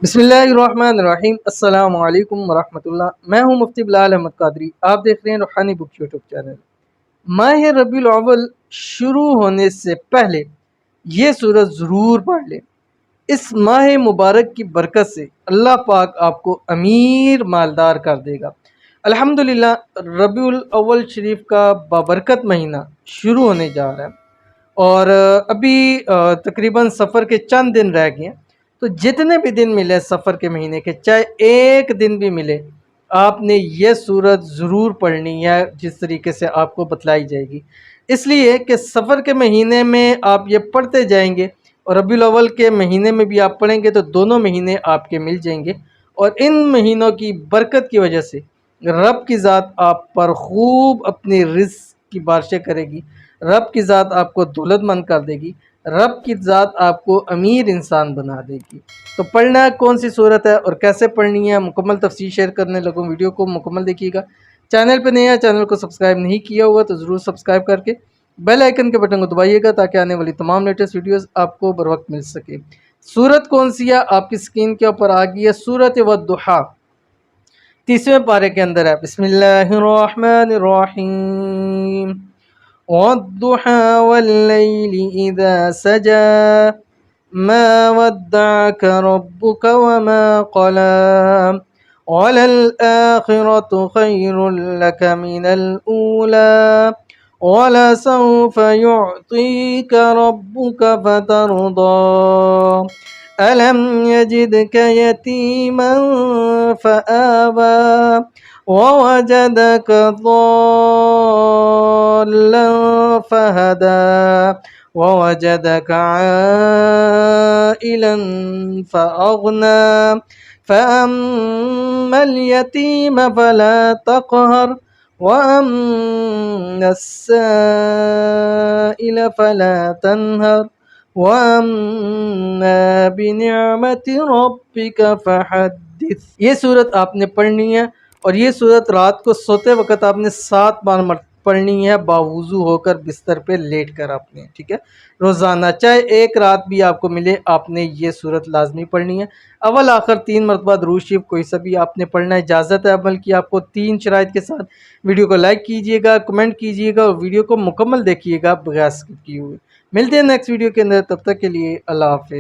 بسم اللہ الرحمن الرحیم۔ السلام علیکم ورحمۃ اللہ۔ میں ہوں مفتی بلال احمد قادری، آپ دیکھ رہے ہیں روحانی بک یوٹیوب چینل۔ ماہ ربیع الاول شروع ہونے سے پہلے یہ سورت ضرور پڑھ لیں۔ اس ماہ مبارک کی برکت سے اللہ پاک آپ کو امیر مالدار کر دے گا۔ الحمدللہ ربیع الاول شریف کا بابرکت مہینہ شروع ہونے جا رہا ہے، اور ابھی تقریباً سفر کے چند دن رہ گئے ہیں۔ تو جتنے بھی دن ملے سفر کے مہینے کے، چاہے ایک دن بھی ملے، آپ نے یہ سورت ضرور پڑھنی ہے جس طریقے سے آپ کو بتلائی جائے گی، اس لیے کہ سفر کے مہینے میں آپ یہ پڑھتے جائیں گے، اور ربیع الاول کے مہینے میں بھی آپ پڑھیں گے تو دونوں مہینے آپ کے مل جائیں گے، اور ان مہینوں کی برکت کی وجہ سے رب کی ذات آپ پر خوب اپنی رزق کی بارشیں کرے گی، رب کی ذات آپ کو دولت مند کر دے گی، رب کی ذات آپ کو امیر انسان بنا دے گی۔ تو پڑھنا ہے کون سی صورت ہے اور کیسے پڑھنی ہے، مکمل تفصیل شیئر کرنے لگوں، ویڈیو کو مکمل دیکھیے گا۔ چینل پہ نیا ہے، چینل کو سبسکرائب نہیں کیا ہوا تو ضرور سبسکرائب کر کے بیل آئیکن کے بٹن کو دبائیے گا تاکہ آنے والی تمام لیٹسٹ ویڈیوز آپ کو بر وقت مل سکے۔ سورت کون سی ہے؟ آپ کی سکرین کے اوپر آ گئی ہے، سورت والضحیٰ، 30ویں پارے کے اندر ہے۔ بسم اللہ الرحمن الرحیم۔ والضحى والليل إذا سجى ما ودعك ربك وما قلى وللآخرة خير لك من الأولى ولسوف يعطيك ربك فترضى ألم يجدك يتيما فآوى ووجدك ضالا فهدى ووجدك عائلا فأغنى فأما اليتيم فلا تقهر وأما السائل فلا تنهر وَأَمَّا بِنِعْمَةِ رَبِّكَ فَحَدِّثْ۔ یہ صورت آپ نے پڑھنی ہے، اور یہ صورت رات کو سوتے وقت آپ نے 7 بار پڑھنی ہے، باوضو ہو کر بستر پہ لیٹ کر آپ نے، ٹھیک ہے، روزانہ چاہے ایک رات بھی آپ کو ملے آپ نے یہ صورت لازمی پڑھنی ہے۔ اول آخر 3 مرتبہ درود شریف کوئی سا بھی آپ نے پڑھنا ہے، اجازت ہے عمل کی آپ کو 3 شرائط کے ساتھ۔ ویڈیو کو لائک کیجئے گا، کمنٹ کیجئے گا، اور ویڈیو کو مکمل دیکھیے گا بغیر سکپ کیے ہوئے۔ ملتے ہیں نیکسٹ ویڈیو کے اندر، تب تک کے لیے اللہ حافظ۔